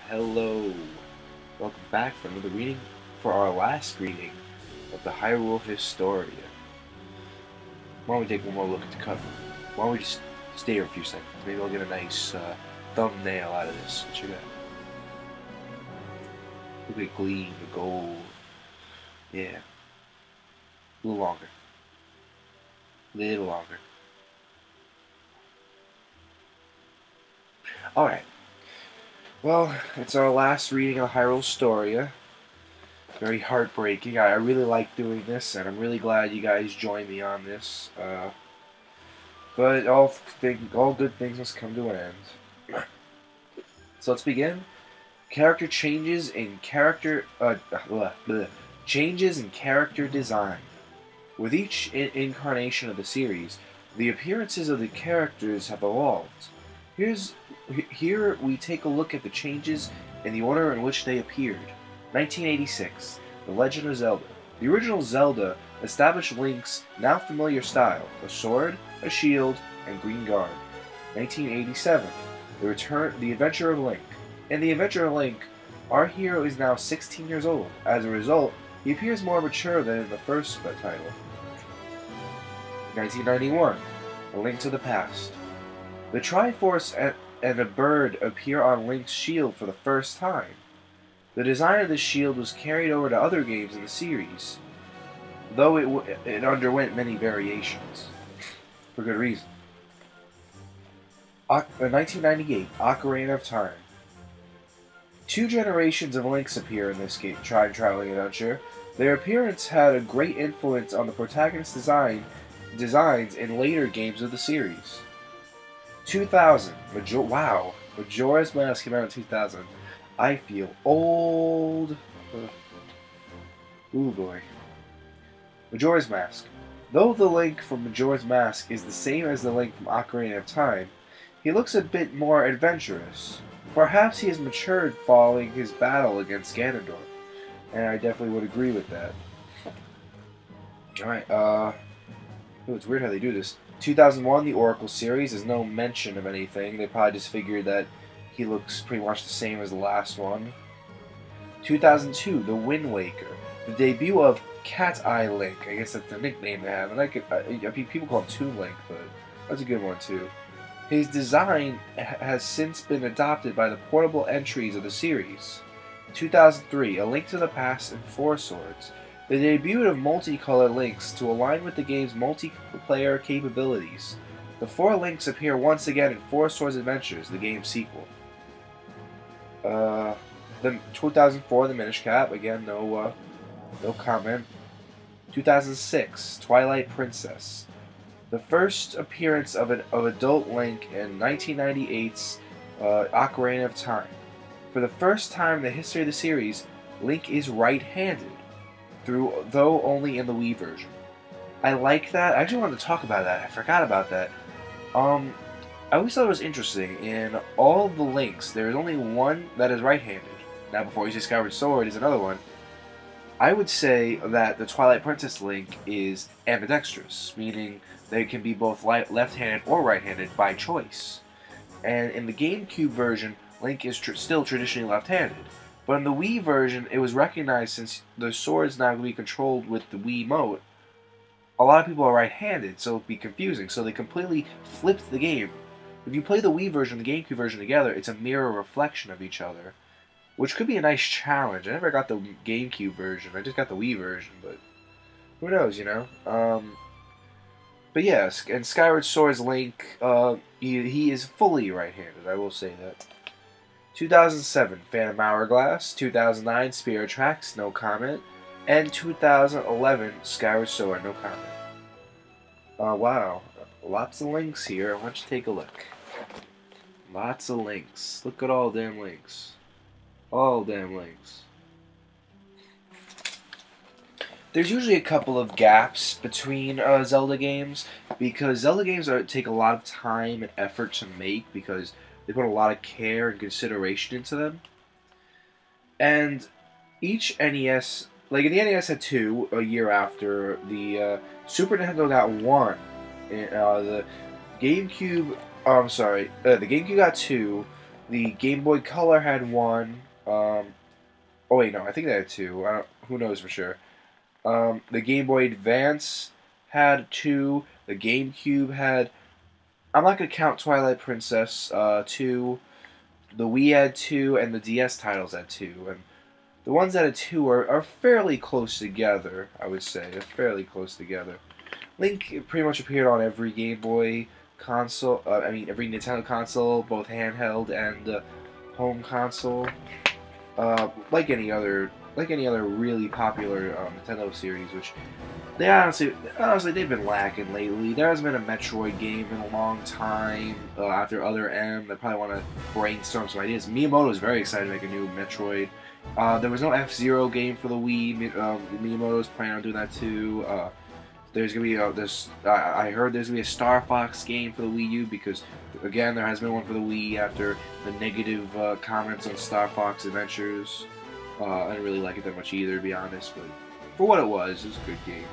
Hello, welcome back for another reading, for our last reading of the Hyrule Historia. Why don't we take one more look at the cover? Why don't we just stay here a few seconds? Maybe I'll get a nice thumbnail out of this. What you got? Look at the gleam, the gold. Yeah. A little longer. A little longer. Alright. Well, it's our last reading of Hyrule Historia. Very heartbreaking. I really like doing this, and I'm really glad you guys joined me on this. But all good things must come to an end. So let's begin. Character changes in character design. With each incarnation of the series, the appearances of the characters have evolved. Here we take a look at the changes in the order in which they appeared. 1986, The Legend of Zelda. The original Zelda established Link's now familiar style, a sword, a shield, and green garb. 1987, The Adventure of Link. In The Adventure of Link, our hero is now 16 years old. As a result, he appears more mature than in the first title. 1991, A Link to the Past. The Triforce and a bird appear on Link's shield for the first time. The design of this shield was carried over to other games in the series, though it underwent many variations, for good reason. 1998, Ocarina of Time. Two generations of Links appear in this time-traveling adventure. Their appearance had a great influence on the protagonist's designs in later games of the series. 2000, Majora's Mask came out in 2000. I feel old. Ooh boy. Majora's Mask. Though the Link from Majora's Mask is the same as the Link from Ocarina of Time, he looks a bit more adventurous. Perhaps he has matured following his battle against Ganondorf, and I definitely would agree with that. Alright, it's weird how they do this. 2001, the Oracle series, there's no mention of anything. They probably just figured that he looks pretty much the same as the last one. 2002, The Wind Waker. The debut of Cat Eye Link. I guess that's the nickname they have. And people call him Toon Link, but that's a good one too. His design has since been adopted by the portable entries of the series. 2003, A Link to the Past and Four Swords. The debut of multicolored links to align with the game's multiplayer capabilities. The four links appear once again in Four Swords Adventures, the game's sequel. The 2004, The Minish Cap. Again, no comment. 2006, Twilight Princess. The first appearance of adult Link in 1998's Ocarina of Time. For the first time in the history of the series, Link is right-handed, though only in the Wii version. I like that. I actually wanted to talk about that. I forgot about that. I always thought it was interesting. In all of the Links, there is only one that is right-handed. Now, before you say Skyward Sword is another one. I would say that the Twilight Princess Link is ambidextrous, meaning they can be both left-handed or right-handed by choice. And in the GameCube version, Link is still traditionally left-handed. But in the Wii version, it was recognized since the sword's now going to be controlled with the Wiimote. A lot of people are right-handed, so it would be confusing. So they completely flipped the game. If you play the Wii version and the GameCube version together, it's a mirror reflection of each other, which could be a nice challenge. I never got the GameCube version. I just got the Wii version, but who knows, you know? But yes, and Skyward Sword's Link, he is fully right-handed. I will say that. 2007, Phantom Hourglass. 2009, Spirit Tracks, no comment. And 2011, Skyward Sword, no comment. Wow. Lots of links here. Why don't you take a look? Lots of links. Look at all damn links. All damn links. There's usually a couple of gaps between Zelda games, because Zelda games take a lot of time and effort to make, because they put a lot of care and consideration into them. And each NES, like the NES had two a year after, the Super Nintendo got one. The GameCube, the GameCube got two, The Game Boy Color had one. Oh wait, no, I think they had two. Who knows for sure. The Game Boy Advance had two. The GameCube had. I'm not gonna count Twilight Princess two. The Wii had two, and the DS titles had two. And the ones that had two are fairly close together. I would say they're fairly close together. Link pretty much appeared on every Game Boy console. I mean, every Nintendo console, both handheld and home console. Like any other really popular Nintendo series, which they honestly they've been lacking lately. There hasn't been a Metroid game in a long time. After Other M, they probably want to brainstorm some ideas. Miyamoto is very excited to make a new Metroid. There was no F-Zero game for the Wii. Miyamoto's planning on doing that too. There's gonna be I heard there's gonna be a Star Fox game for the Wii U because, again, there has been one for the Wii after the negative comments on Star Fox Adventures. I didn't really like it that much either, to be honest, but for what it was a good game.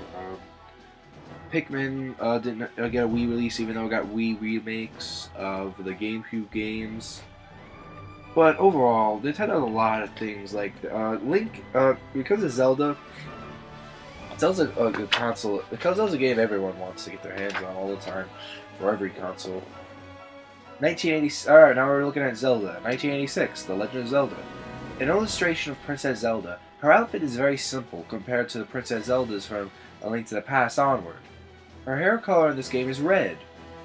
Pikmin didn't get a Wii release, even though it got Wii remakes of the GameCube games. But overall, Nintendo has a lot of things like Link, because of Zelda. Zelda's a good console. Because Zelda's a game everyone wants to get their hands on all the time, for every console. 1980. Alright, now we're looking at Zelda. 1986, The Legend of Zelda. An illustration of Princess Zelda. Her outfit is very simple compared to the Princess Zeldas from A Link to the Past onward. Her hair color in this game is red,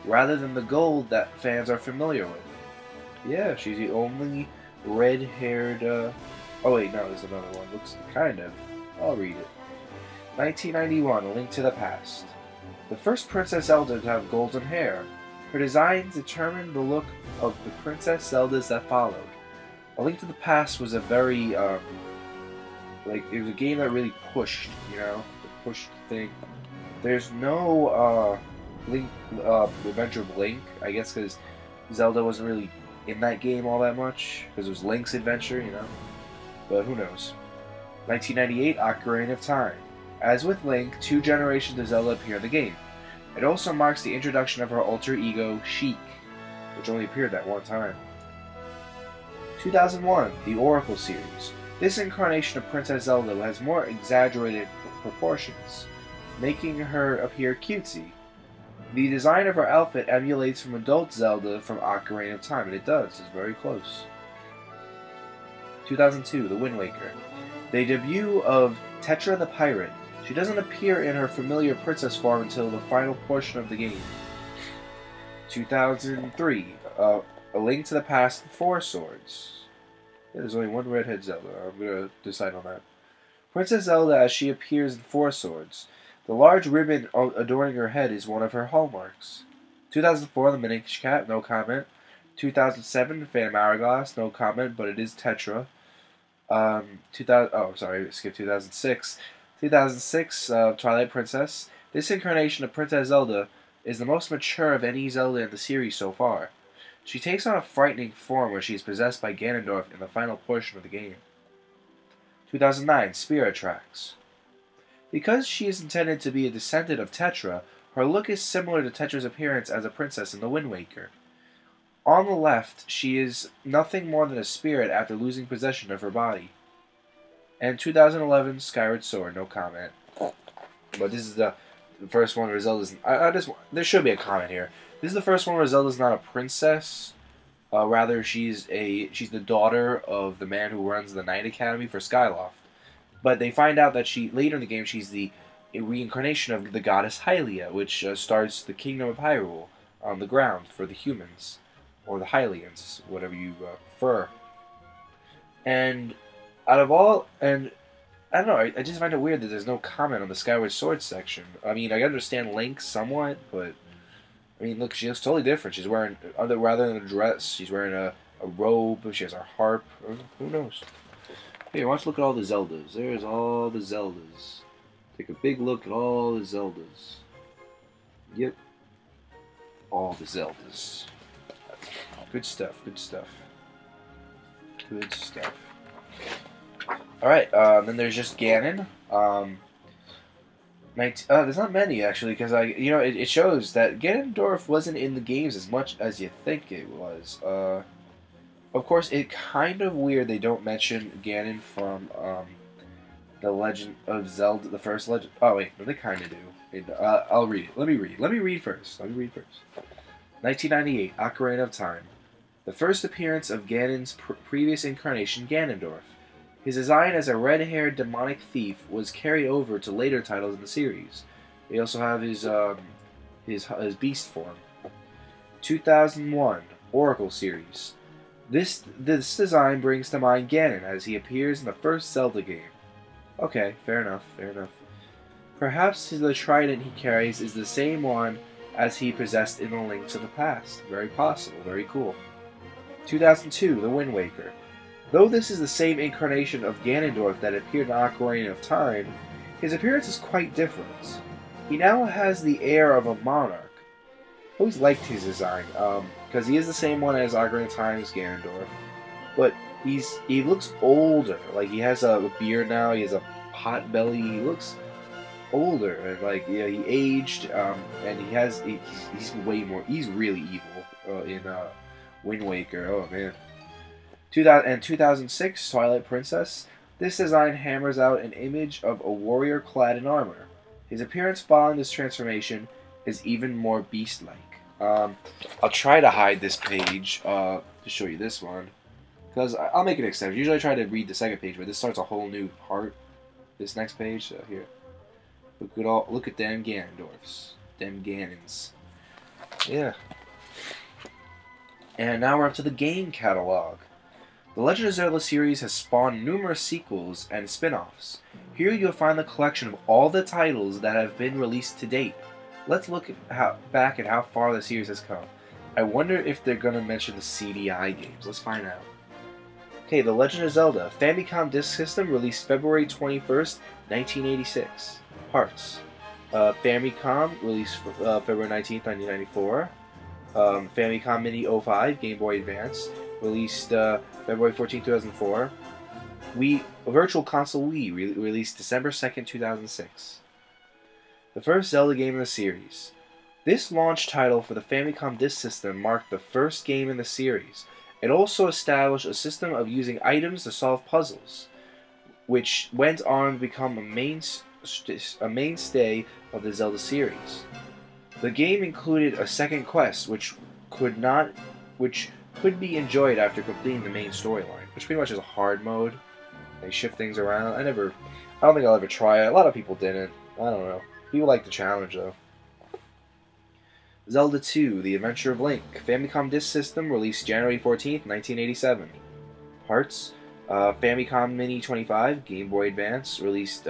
rather than the gold that fans are familiar with. Yeah, she's the only red-haired. Oh wait, no, there's another one. Looks kind of. I'll read it. 1991, A Link to the Past. The first Princess Zelda to have golden hair. Her designs determined the look of the Princess Zeldas that followed. A Link to the Past was a very, it was a game that really pushed, the pushed thing. There's no, Link, Adventure of Link, I guess because Zelda wasn't really in that game all that much, because it was Link's adventure, but who knows. 1998, Ocarina of Time. As with Link, 2 generations of Zelda appear in the game. It also marks the introduction of her alter ego, Sheik, which only appeared that one time. 2001, The Oracle series. This incarnation of Princess Zelda has more exaggerated proportions, making her appear cutesy. The design of her outfit emulates from adult Zelda from Ocarina of Time, and it does. It's very close. 2002, The Wind Waker. The debut of Tetra the Pirate. She doesn't appear in her familiar princess form until the final portion of the game. 2003, A Link to the Past, Four Swords. Yeah, there's only one redhead Zelda. I'm going to decide on that. Princess Zelda as she appears in Four Swords. The large ribbon adorning her head is one of her hallmarks. 2004, The Minish Cap, no comment. 2007, Phantom Hourglass, no comment, but it is Tetra. 2006. 2006, Twilight Princess. This incarnation of Princess Zelda is the most mature of any Zelda in the series so far. She takes on a frightening form when she is possessed by Ganondorf in the final portion of the game. 2009, Spirit Tracks. Because she is intended to be a descendant of Tetra, her look is similar to Tetra's appearance as a princess in The Wind Waker. On the left, she is nothing more than a spirit after losing possession of her body. And 2011, Skyward Sword, no comment. But this is the first one where Zelda's... there should be a comment here. This is the first one where Zelda's not a princess. Rather, she's the daughter of the man who runs the Knight Academy for Skyloft. But they find out that later in the game, she's the reincarnation of the goddess Hylia, which starts the kingdom of Hyrule on the ground for the humans. Or the Hylians, whatever you prefer. And out of all, and I don't know, I just find it weird that there's no comment on the Skyward Sword section. I mean, I understand Link somewhat, but I mean, look, she looks totally different. She's wearing, rather than a dress, she's wearing a robe, she has her harp, who knows. Here, why don't you look at all the Zeldas? There's all the Zeldas. Take a big look at all the Zeldas. Yep. All the Zeldas. Good stuff, good stuff. Good stuff. Alright, then there's just Ganon. There's not many, actually, because it shows that Ganondorf wasn't in the games as much as you think it was. Of course, it's kind of weird they don't mention Ganon from the Legend of Zelda, the first Legend. Oh wait, no, they kind of do. I'll read it. Let me read. Let me read first. 1998, Ocarina of Time. The first appearance of Ganon's previous incarnation, Ganondorf. His design as a red-haired demonic thief was carried over to later titles in the series. We also have his beast form. 2001, Oracle series. This design brings to mind Ganon as he appears in the first Zelda game. Okay, fair enough, fair enough. Perhaps the trident he carries is the same one as he possessed in the Link to the Past. Very possible, very cool. 2002, The Wind Waker. Though this is the same incarnation of Ganondorf that appeared in Ocarina of Time, his appearance is quite different. He now has the air of a monarch. I always liked his design, because he is the same one as Ocarina of Time's Ganondorf, but he looks older. Like, he has a beard now, he has a pot belly, he looks older, and like, yeah, he aged, and he's way more, he's really evil in Wind Waker. Oh man. 2006, Twilight Princess. This design hammers out an image of a warrior clad in armor. His appearance following this transformation is even more beast-like. I'll try to hide this page to show you this one, because I'll make an exception. Usually I try to read the second page, but this starts a whole new part. This next page, so here. Look at them Ganondorfs, them Ganons. Yeah. And now we're up to the game catalog. The Legend of Zelda series has spawned numerous sequels and spin-offs. Here you'll find the collection of all the titles that have been released to date. Let's look back at how far the series has come. I wonder if they're going to mention the CDI games. Let's find out. Okay, The Legend of Zelda, Famicom Disk System, released February 21st, 1986. Parts. Famicom, released February 19th, 1994. Famicom Mini 05, Game Boy Advance, released February 14, 2004. Virtual Console Wii, released December 2nd, 2006. The first Zelda game in the series. This launch title for the Famicom Disk System marked the first game in the series. It also established a system of using items to solve puzzles, which went on to become a mainstay of the Zelda series. The game included a second quest, which could be enjoyed after completing the main storyline, which pretty much is a hard mode. They shift things around. I don't think I'll ever try it. A lot of people didn't. I don't know. People like the challenge though. Zelda 2: The Adventure of Link, Famicom Disk System, released January 14th, 1987. Parts: Famicom Mini 25, Game Boy Advance, released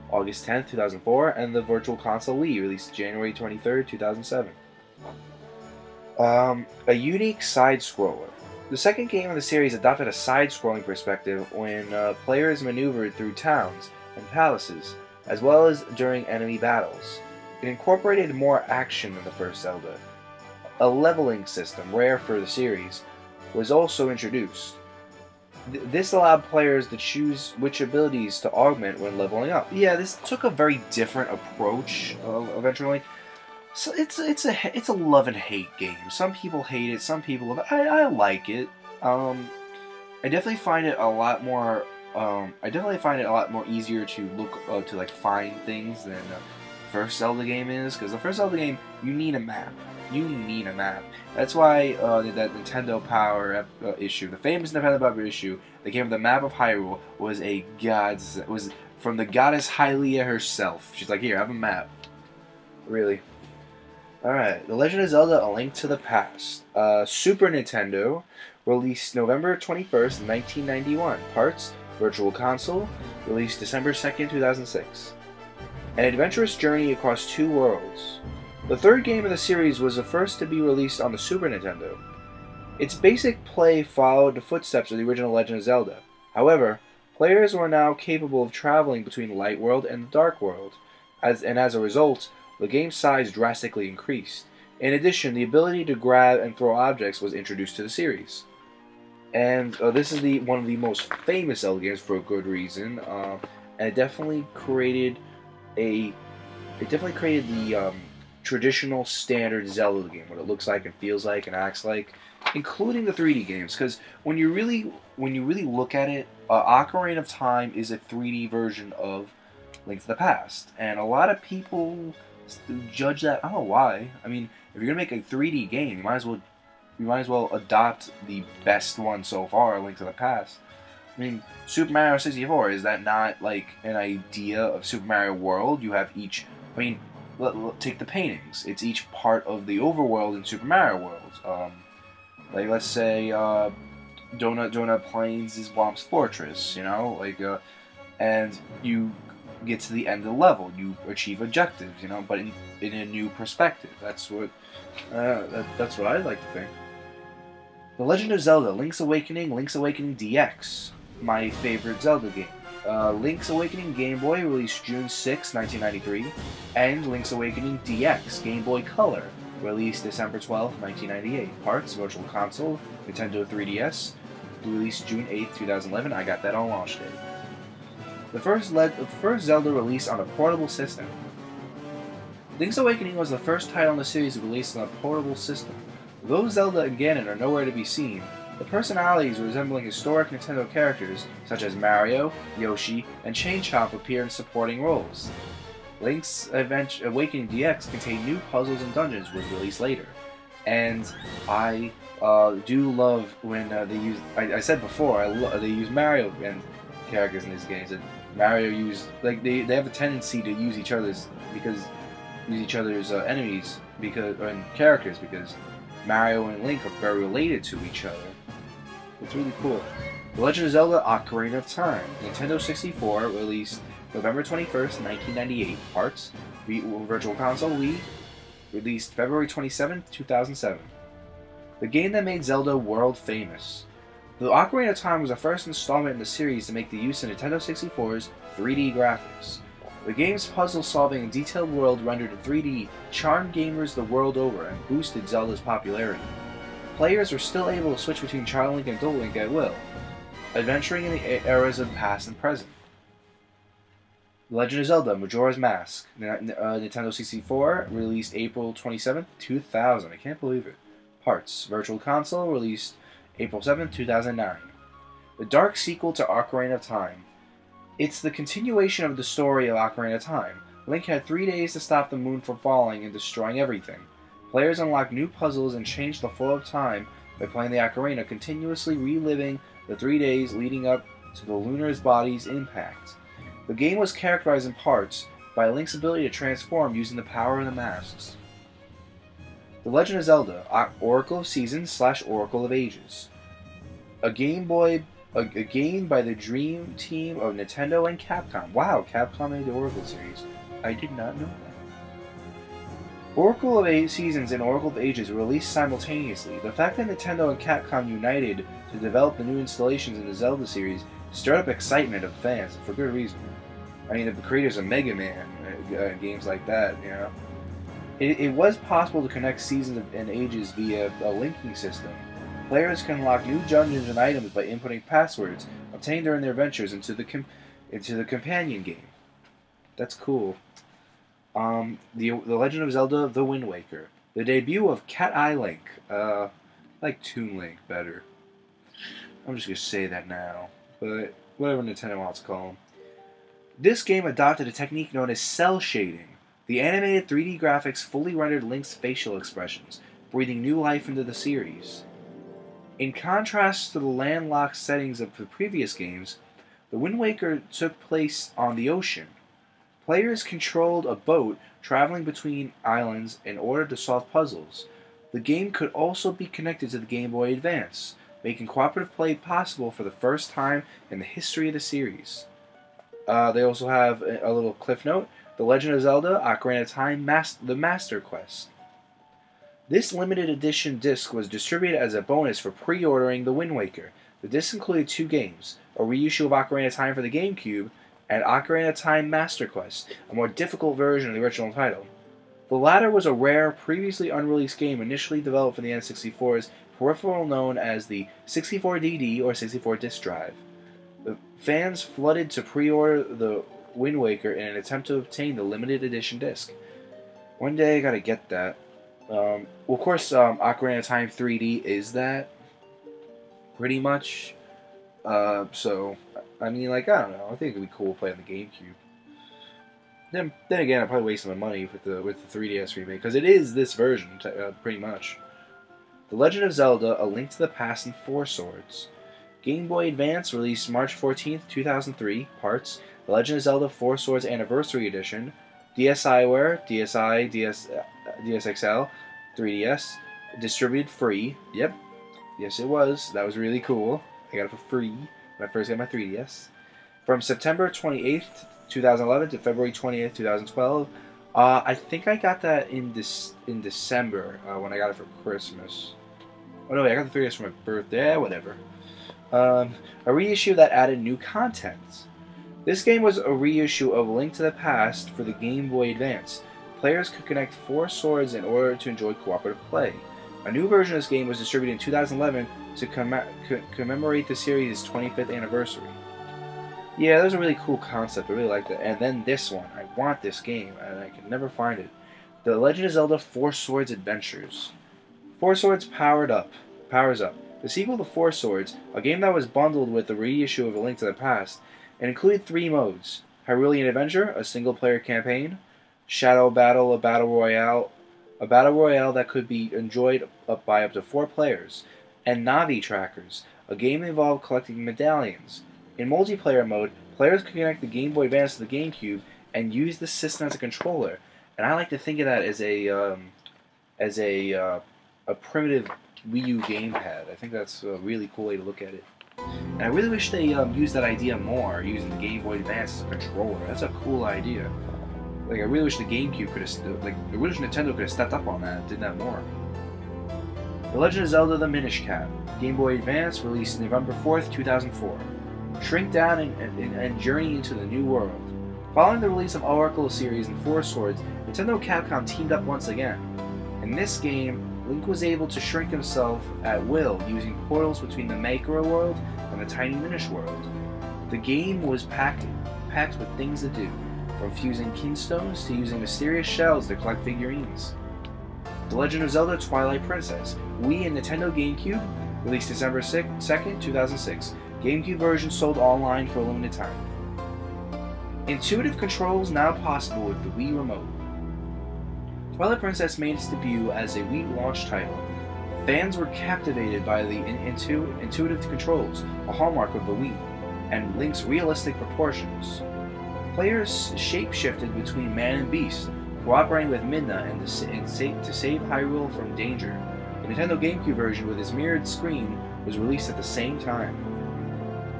August 10th, 2004, and the Virtual Console Wii, released January 23rd, 2007. A unique side-scroller. The second game in the series adopted a side-scrolling perspective when players maneuvered through towns and palaces, as well as during enemy battles. It incorporated more action than the first Zelda. A leveling system, rare for the series, was also introduced. This allowed players to choose which abilities to augment when leveling up. Yeah, this took a very different approach eventually. So it's a love and hate game. Some people hate it, some people love it. I like it. I definitely find it a lot more. Easier to look to like find things than the first Zelda game is, because the first Zelda game you need a map. You need a map. That's why that Nintendo Power issue, the famous Nintendo Power issue, that came with the map of Hyrule, was from the goddess Hylia herself. She's like, here, have a map. Really. Alright, The Legend of Zelda: A Link to the Past. Super Nintendo, released November 21st, 1991. Parts: Virtual Console, released December 2nd, 2006. An adventurous journey across two worlds. The third game in the series was the first to be released on the Super Nintendo. Its basic play followed the footsteps of the original Legend of Zelda. However, players were now capable of traveling between Light World and the Dark World, as a result, the game's size drastically increased. In addition, the ability to grab and throw objects was introduced to the series. And this is one of the most famous Zelda games for a good reason, and it definitely created the traditional standard Zelda game, what it looks like and feels like and acts like, including the 3D games. Because when you really look at it, Ocarina of Time is a 3D version of Link to the Past, and a lot of people judge that. I don't know why. I mean, if you're gonna make a 3D game, you might as well adopt the best one so far, Link to the Past. I mean, Super Mario 64, is that not like an idea of Super Mario World? You have each. I mean, take the paintings. It's each part of the overworld in Super Mario World. Like let's say Donut Plains is Womp's Fortress. You know, like and you get to the end of the level, you achieve objectives, you know, but in a new perspective. That's what I'd like to think. The Legend of Zelda: Link's Awakening DX, my favorite Zelda game. Link's Awakening Game Boy, released June 6, 1993, and Link's Awakening DX Game Boy Color, released December 12, 1998. Parts: Virtual Console, Nintendo 3DS, released June 8, 2011. I got that on launch day. The first Zelda released on a portable system. Link's Awakening was the first title in the series released on a portable system. Though Zelda and Ganon are nowhere to be seen, the personalities resembling historic Nintendo characters such as Mario, Yoshi, and Chain Chomp appear in supporting roles. Link's Awakening DX contained new puzzles and dungeons was released later. And I do love when they use, I said before, they use Mario and characters in these games, and Mario they have a tendency to use each other's enemies and characters because Mario and Link are very related to each other. It's really cool. The Legend of Zelda: Ocarina of Time, Nintendo 64, released November 21st, 1998. Parts: Virtual Console, Wii, released February 27th, 2007. The game that made Zelda world famous. The Ocarina of Time was the first installment in the series to make the use of Nintendo 64's 3D graphics. The game's puzzle-solving and detailed world rendered in 3D charmed gamers the world over and boosted Zelda's popularity. Players were still able to switch between Child Link and Adult Link at will, adventuring in the eras of past and present. The Legend of Zelda: Majora's Mask, Nintendo 64, released April 27, 2000. I can't believe it. Parts: Virtual Console, released April 7, 2009. The dark sequel to Ocarina of Time. It's the continuation of the story of Ocarina of Time. Link had 3 days to stop the moon from falling and destroying everything. Players unlock new puzzles and change the flow of time by playing the ocarina, continuously reliving the 3 days leading up to the lunar body's impact. The game was characterized in parts by Link's ability to transform using the power of the masks. The Legend of Zelda: Oracle of Seasons / Oracle of Ages. A game by the Dream Team of Nintendo and Capcom. Wow, Capcom made the Oracle series. I did not know that. Oracle of Seasons and Oracle of Ages were released simultaneously. The fact that Nintendo and Capcom united to develop the new installations in the Zelda series stirred up excitement of fans, and for good reason. I mean, the creators of Mega Man, games like that, you know. It was possible to connect Seasons and Ages via a linking system. Players can unlock new dungeons and items by inputting passwords obtained during their ventures into the companion game. That's cool. The Legend of Zelda: The Wind Waker, the debut of Cat Eye Link. I like Toon Link better. I'm just gonna say that now, but whatever Nintendo wants to call him. This game adopted a technique known as cell shading. The animated 3D graphics fully rendered Link's facial expressions, breathing new life into the series. In contrast to the landlocked settings of the previous games, The Wind Waker took place on the ocean. Players controlled a boat traveling between islands in order to solve puzzles. The game could also be connected to the Game Boy Advance, making cooperative play possible for the first time in the history of the series. They also have a little cliff note: The Legend of Zelda: Ocarina of Time The Master Quest. This limited edition disc was distributed as a bonus for pre-ordering The Wind Waker. The disc included 2 games, a reissue of Ocarina of Time for the GameCube, and Ocarina of Time Master Quest, a more difficult version of the original title. The latter was a rare, previously unreleased game initially developed for the N64's peripheral known as the 64DD or 64 disk drive. The fans flooded to pre-order The Wind Waker in an attempt to obtain the limited edition disc. One day I gotta get that. Well, of course, Ocarina of Time 3D is that, pretty much. So, I mean, like, I don't know. I think it'd be cool playing the GameCube. Then again, I'm probably wasting my money with the 3DS remake, because it is this version, pretty much. The Legend of Zelda: A Link to the Past and Four Swords. Game Boy Advance released March 14th, 2003, parts. The Legend of Zelda: Four Swords Anniversary Edition. DSiWare, DSi, DSXL, 3DS. Distributed free. Yep. Yes, it was. That was really cool. I got it for free when I first got my 3DS. From September 28th, 2011 to February 20th, 2012. I think I got that in December when I got it for Christmas. Oh no, wait, I got the 3DS for my birthday. Whatever. A reissue that added new content. This game was a reissue of Link to the Past for the Game Boy Advance. Players could connect four swords in order to enjoy cooperative play. A new version of this game was distributed in 2011 to commemorate the series' 25th anniversary. Yeah, that was a really cool concept. I really liked it. And then this one. I want this game, and I can never find it. The Legend of Zelda: Four Swords Adventures. Four Swords powers up. The sequel to Four Swords, a game that was bundled with the reissue of A Link to the Past, and included three modes: Hyrulean Adventure, a single-player campaign; Shadow Battle, a battle royale that could be enjoyed by up to 4 players; and Navi Trackers, a game that involved collecting medallions. In multiplayer mode, players could connect the Game Boy Advance to the GameCube and use the system as a controller. And I like to think of that as a primitive Wii U gamepad. I think that's a really cool way to look at it. And I really wish they used that idea more, using the Game Boy Advance as a controller. That's a cool idea. Like, I really wish the GameCube could have, I wish Nintendo could have stepped up on that and did that more. The Legend of Zelda: The Minish Cap. Game Boy Advance, released November 4th, 2004. Shrink down and journey into the new world. Following the release of Oracle series and Four Swords, Nintendo and Capcom teamed up once again. In this game, Link was able to shrink himself at will using portals between the Macro world and the Tiny Minish world. The game was packed with things to do, from fusing kinstones to using mysterious shells to collect figurines. The Legend of Zelda: Twilight Princess. Wii and Nintendo GameCube, released December 2nd, 2006. GameCube version sold online for a limited time. Intuitive controls now possible with the Wii Remote. Twilight Princess made its debut as a Wii launch title. Fans were captivated by the intuitive controls, a hallmark of the Wii, and Link's realistic proportions. Players shape-shifted between man and beast, cooperating with Midna to save Hyrule from danger. The Nintendo GameCube version with its mirrored screen was released at the same time.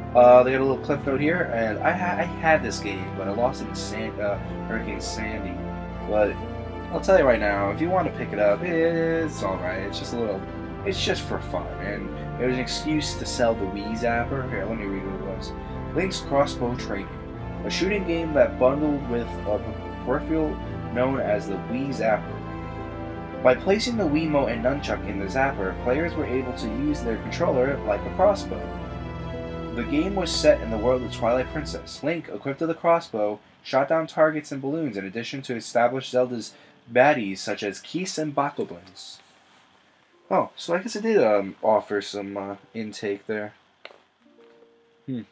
They got a little cliff note here, and I had this game, but I lost it in Hurricane Sandy. But I'll tell you right now, if you want to pick it up, it's alright. It's just for fun, and it was an excuse to sell the Wii Zapper. Here, let me read what it was. Link's Crossbow Training, a shooting game that bundled with a peripheral known as the Wii Zapper. By placing the Wiimote and nunchuck in the Zapper, players were able to use their controller like a crossbow. The game was set in the world of Twilight Princess. Link, equipped with a crossbow, shot down targets and balloons in addition to establish Zelda's baddies such as Keese and Bokoblins. Oh, so I guess it did offer some intake there. The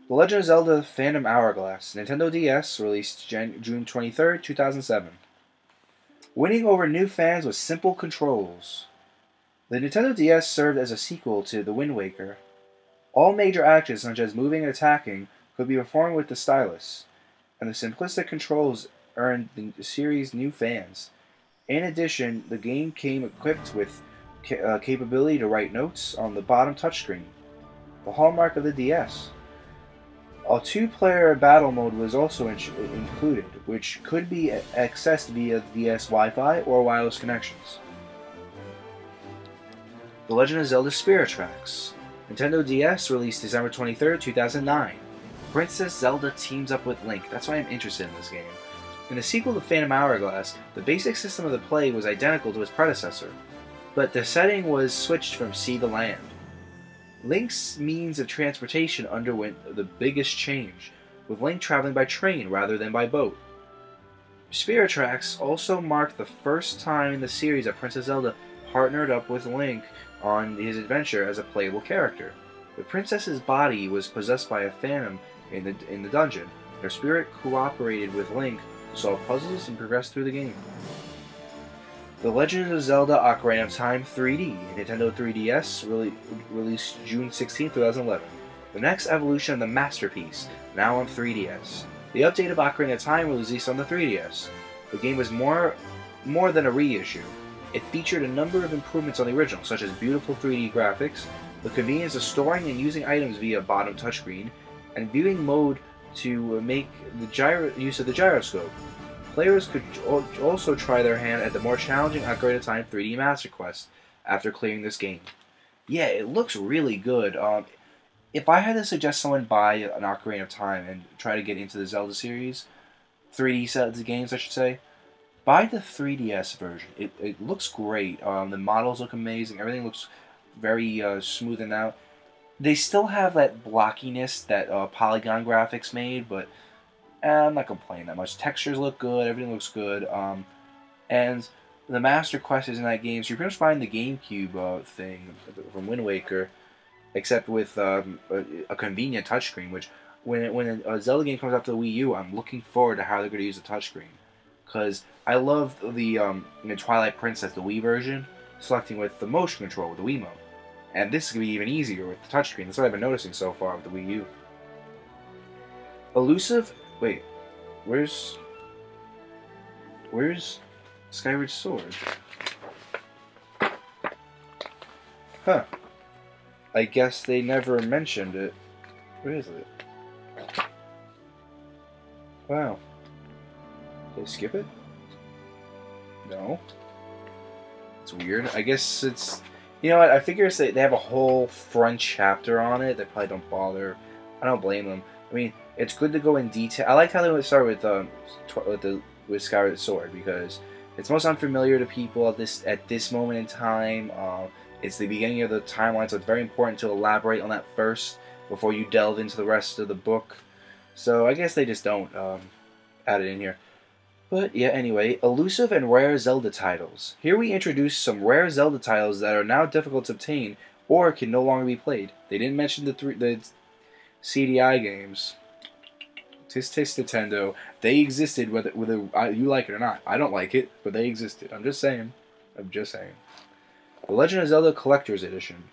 Legend of Zelda: Phantom Hourglass. Nintendo DS, released June 23rd, 2007. Winning over new fans with simple controls. The Nintendo DS served as a sequel to The Wind Waker. All major actions, such as moving and attacking, could be performed with the stylus, and the simplistic controls earned the series new fans. In addition, the game came equipped with capability to write notes on the bottom touchscreen, the hallmark of the DS. A 2-player battle mode was also included, which could be accessed via the DS Wi-Fi or wireless connections. The Legend of Zelda: Spirit Tracks. Nintendo DS, released December 23rd, 2009. Princess Zelda teams up with Link. That's why I'm interested in this game. In the sequel to Phantom Hourglass, the basic system of the play was identical to its predecessor, but the setting was switched from sea to land. Link's means of transportation underwent the biggest change, with Link traveling by train rather than by boat. Spirit Tracks also marked the first time in the series that Princess Zelda partnered up with Link on his adventure as a playable character. The princess's body was possessed by a phantom in the dungeon. Her spirit cooperated with Link to solve puzzles and progress through the game. The Legend of Zelda: Ocarina of Time 3D, Nintendo 3DS, released June 16, 2011. The next evolution of the masterpiece, now on 3DS. The update of Ocarina of Time was released on the 3DS. The game was more than a reissue. It featured a number of improvements on the original, such as beautiful 3D graphics, the convenience of storing and using items via bottom touchscreen, and viewing mode to make the use of the gyroscope. Players could also try their hand at the more challenging Ocarina of Time 3D Master Quest after clearing this game. Yeah, it looks really good. If I had to suggest someone buy an Ocarina of Time and try to get into the Zelda series, 3D Zelda games I should say, buy the 3DS version. It looks great. The models look amazing. Everything looks very smooth and out. They still have that blockiness that polygon graphics made, but I'm not complaining that much. Textures look good. Everything looks good. And the Master Quest is in that game, so you're pretty much buying the GameCube thing from Wind Waker, except with a convenient touchscreen, which when a Zelda game comes out to the Wii U, I'm looking forward to how they're going to use the touchscreen. Because I love the Twilight Princess, the Wii version, selecting with the motion control, with the Wiimote. And this is going to be even easier with the touchscreen. That's what I've been noticing so far with the Wii U. Elusive... Wait. Where's Skyward Sword? Huh. I guess they never mentioned it. Where is it? Wow. Did I skip it? No. It's weird. I guess it's... You know what? I figure they have a whole front chapter on it. They probably don't bother. I don't blame them. I mean, it's good to go in detail. I liked how they would start with Skyward Sword because it's most unfamiliar to people at this moment in time. It's the beginning of the timeline, so it's very important to elaborate on that first before you delve into the rest of the book. So I guess they just don't add it in here. But yeah, anyway, elusive and rare Zelda titles. Here we introduce some rare Zelda titles that are now difficult to obtain or can no longer be played. They didn't mention the CDI games. Tis Nintendo. They existed whether you like it or not. I don't like it, but they existed. I'm just saying. The Legend of Zelda Collector's Edition.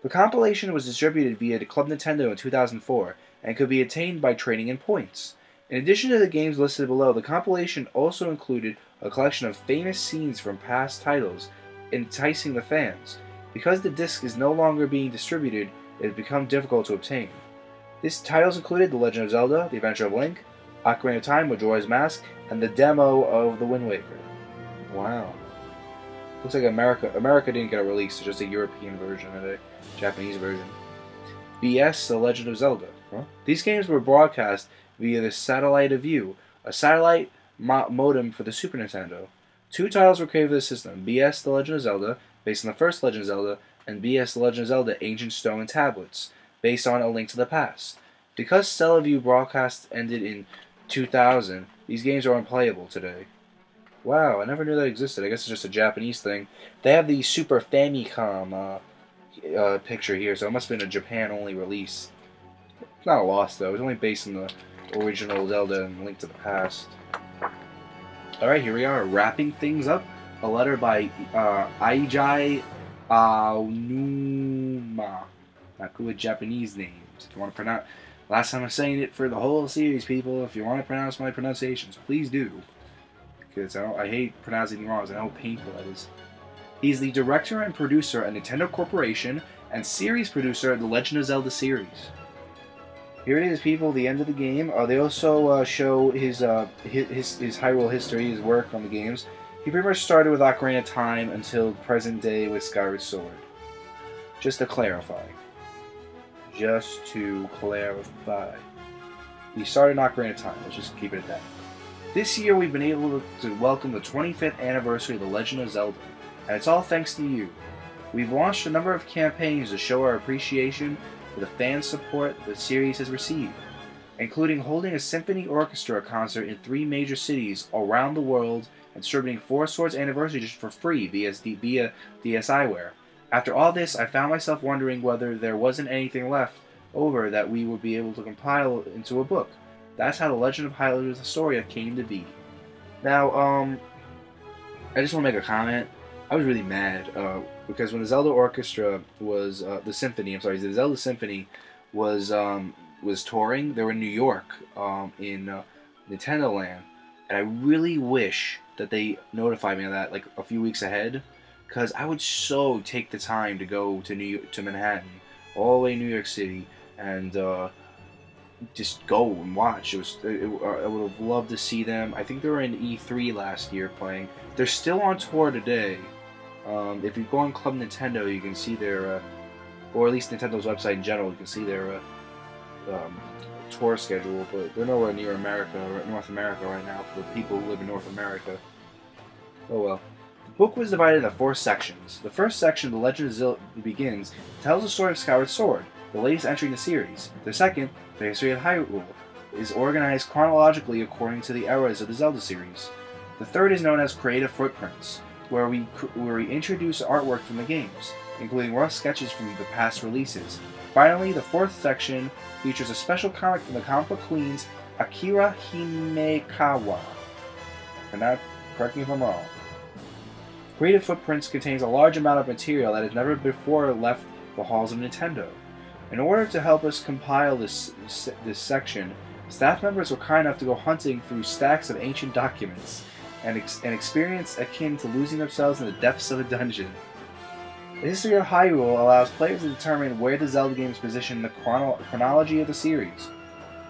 The compilation was distributed via Club Nintendo in 2004 and could be attained by trading in points. In addition to the games listed below, the compilation also included a collection of famous scenes from past titles, enticing the fans. Because the disc is no longer being distributed, it has become difficult to obtain. These titles included The Legend of Zelda, The Adventure of Link, Ocarina of Time, Majora's Mask, and the demo of The Wind Waker. Wow. Looks like America didn't get a release, it's just a European version and a Japanese version. BS, The Legend of Zelda. Huh? These games were broadcast via the Satellite of View, a satellite modem for the Super Nintendo. Two titles were created for the system, BS The Legend of Zelda, based on the first Legend of Zelda, and BS The Legend of Zelda Ancient Stone Tablets, based on A Link to the Past. Because Stellaview broadcast ended in 2000, these games are unplayable today. Wow, I never knew that existed. I guess it's just a Japanese thing. They have the Super Famicom picture here, so it must have been a Japan-only release. It's not a loss, though. It's only based on the original Zelda and Link to the Past. Alright, here we are, wrapping things up. A letter by Aijai Aonuma. Not good with Japanese names. If you want to pronounce... Last time I'm saying it for the whole series, people. If you want to pronounce my pronunciations, please do. Because I hate pronouncing wrong. I know how painful that is. He's the director and producer at Nintendo Corporation and series producer of the Legend of Zelda series. Here it is, people, the end of the game. They also show his Hyrule History, his work on the games. He pretty much started with Ocarina of Time until present day with Skyward Sword. Just to clarify. He started Ocarina of Time. Let's just keep it at that. This year we've been able to welcome the 25th anniversary of The Legend of Zelda, and it's all thanks to you. We've launched a number of campaigns to show our appreciation for the fan support the series has received. including holding a symphony orchestra concert in 3 major cities around the world and distributing 4 Swords Anniversary Edition for free via DSiWare. After all this, I found myself wondering whether there wasn't anything left over that we would be able to compile into a book. That's how the Legend of Hyrule Historia came to be. Now, I just want to make a comment. I was really mad because when the Zelda Orchestra was the Zelda Symphony was touring. They were in New York in Nintendo Land, and I really wish that they notified me of that like a few weeks ahead, because I would so take the time to go to Manhattan, all the way to New York City, and just go and watch. I would have loved to see them. I think they were in E3 last year playing. They're still on tour today. If you go on Club Nintendo, you can see their, or at least Nintendo's website in general, you can see their tour schedule. But they're nowhere near North America right now for the people who live in North America. Oh well. The book was divided into 4 sections. The first section, The Legend of Zelda Begins, tells the story of Skyward Sword, the latest entry in the series. The second, The History of Hyrule, is organized chronologically according to the eras of the Zelda series. The third is known as Creative Footprints, where we introduce artwork from the games, including rough sketches from the past releases. Finally, the fourth section features a special comic from the comic book queens Akira Himekawa. And that, correct me if I'm wrong. Creative Footprints contains a large amount of material that has never before left the halls of Nintendo. In order to help us compile this section, staff members were kind enough to go hunting through stacks of ancient documents, an experience akin to losing themselves in the depths of a dungeon. The History of Hyrule allows players to determine where the Zelda games position in the chronology of the series.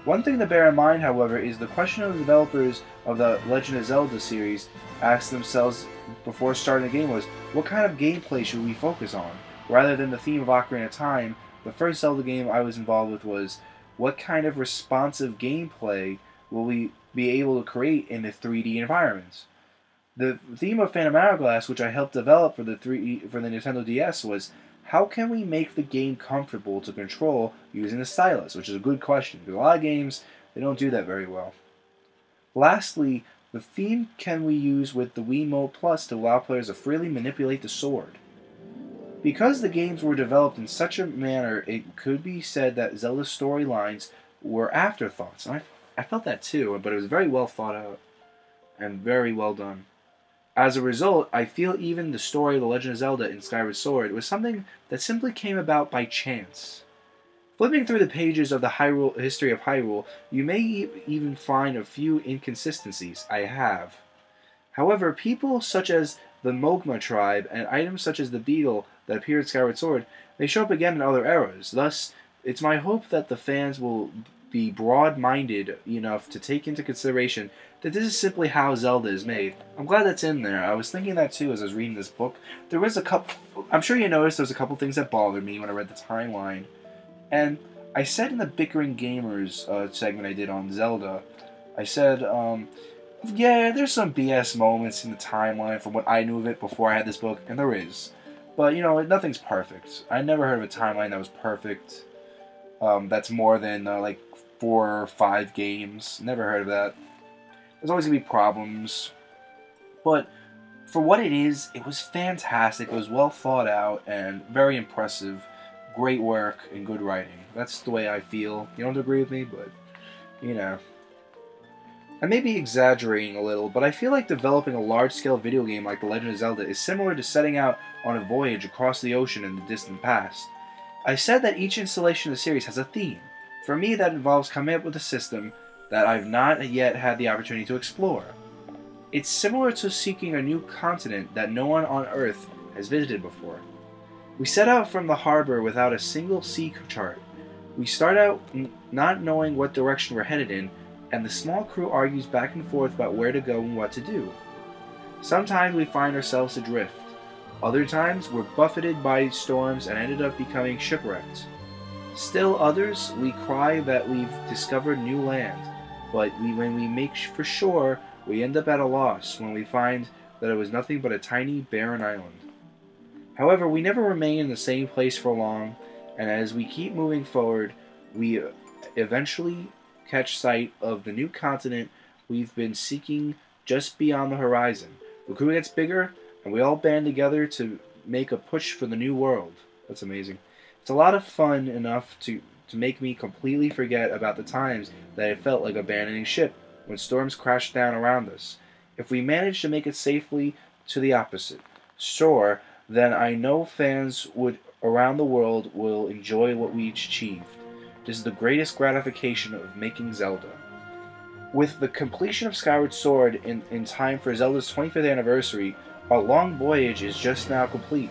One thing to bear in mind, however, is the question of the developers of the Legend of Zelda series asked themselves before starting the game was, what kind of gameplay should we focus on? Rather than the theme of Ocarina of Time, the first Zelda game I was involved with was, what kind of responsive gameplay will we be able to create in the 3D environments? The theme of Phantom Hourglass, which I helped develop for the Nintendo DS, was how can we make the game comfortable to control using the stylus, which is a good question, because a lot of games, they don't do that very well. Lastly, the theme can we use with the Wiimote Plus to allow players to freely manipulate the sword. Because the games were developed in such a manner, it could be said that Zelda's storylines were afterthoughts. And I felt that too, but it was very well thought out and very well done. As a result, I feel even the story of The Legend of Zelda in Skyward Sword was something that simply came about by chance. Flipping through the pages of the History of Hyrule, you may even find a few inconsistencies. I have. However, people such as the Mogma tribe and items such as the beetle that appeared in Skyward Sword may show up again in other eras. Thus, it's my hope that the fans will be broad-minded enough to take into consideration that this is simply how Zelda is made. I'm glad that's in there. I was thinking that too as I was reading this book. There was a couple, I'm sure you noticed there was a couple things that bothered me when I read the timeline. And I said in the Bickering Gamers segment I did on Zelda, I said, yeah, there's some BS moments in the timeline from what I knew of it before I had this book, and there is. But, nothing's perfect. I never heard of a timeline that was perfect. That's more than, 4 or 5 games. Never heard of that. There's always going to be problems. But for what it is, it was fantastic. It was well thought out and very impressive. Great work and good writing. That's the way I feel. You don't agree with me, but, I may be exaggerating a little, but I feel like developing a large-scale video game like The Legend of Zelda is similar to setting out on a voyage across the ocean in the distant past. I said that each installation of the series has a theme. For me, that involves coming up with a system that I've not yet had the opportunity to explore. It's similar to seeking a new continent that no one on Earth has visited before. We set out from the harbor without a single sea chart. We start out not knowing what direction we're headed in, and the small crew argues back and forth about where to go and what to do. Sometimes we find ourselves adrift. Other times we're buffeted by storms and ended up becoming shipwrecked. Still others, we cry that we've discovered new land, but when we make for shore, we end up at a loss when we find that it was nothing but a tiny, barren island. However, we never remain in the same place for long, and as we keep moving forward, we eventually catch sight of the new continent we've been seeking just beyond the horizon. The crew gets bigger, and we all band together to make a push for the new world. That's amazing. It's a lot of fun enough to make me completely forget about the times that it felt like abandoning ship when storms crashed down around us. If we manage to make it safely to the opposite shore, then I know fans around the world will enjoy what we achieved. This is the greatest gratification of making Zelda. With the completion of Skyward Sword in time for Zelda's 25th anniversary, our long voyage is just now complete.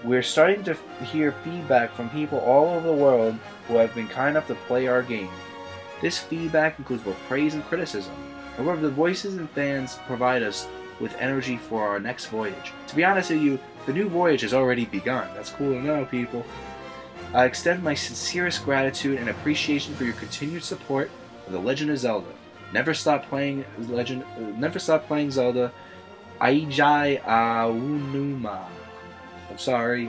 We're starting to hear feedback from people all over the world who have been kind enough to play our game. This feedback includes both praise and criticism. However, the voices and fans provide us with energy for our next voyage. To be honest with you, the new voyage has already begun. That's cool to know, people. I extend my sincerest gratitude and appreciation for your continued support of The Legend of Zelda. Never stop playing Zelda. Aijai Aonuma. I'm sorry,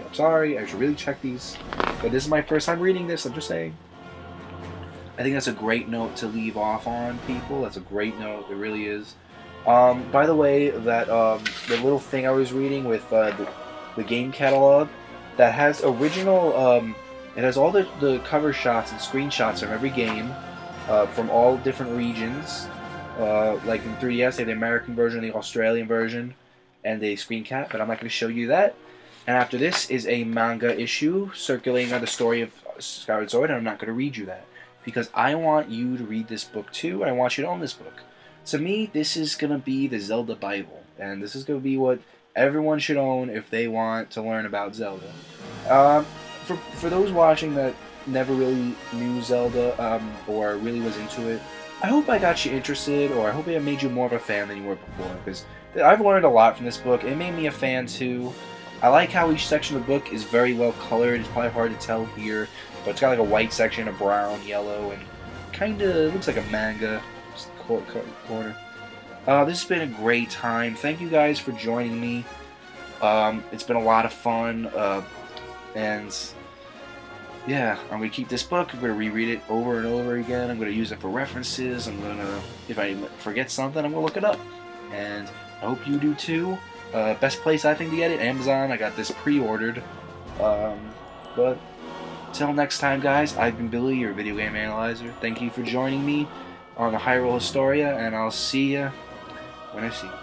I should really check these. But this is my first time reading this, I'm just saying. I think that's a great note to leave off on, people. That's a great note, it really is. By the way, that the little thing I was reading with the game catalog, that has original, it has all the cover shots and screenshots from every game, from all different regions. Like in 3DS, they have the American version, the Australian version, and the screen cap, but I'm not going to show you that. And after this is a manga issue circulating on the story of Skyward Sword, and I'm not going to read you that, because I want you to read this book too, and I want you to own this book. To me, this is going to be the Zelda Bible, and this is going to be what everyone should own if they want to learn about Zelda. For those watching that never really knew Zelda, or really was into it, I hope I got you interested, or I hope it made you more of a fan than you were before, because I've learned a lot from this book. It made me a fan too. I like how each section of the book is very well colored. It's probably hard to tell here, but it's got like a white section, a brown, yellow, and kind of looks like a manga corner. This has been a great time. Thank you guys for joining me. It's been a lot of fun, and yeah, I'm going to keep this book. I'm going to reread it over and over again. I'm going to use it for references. I'm going to, if I forget something, I'm going to look it up. And I hope you do too. Best place I think to get it, Amazon. I got this pre-ordered. But till next time, guys, I've been Billy, your video game analyzer. Thank you for joining me on the Hyrule Historia, and I'll see you when I see you.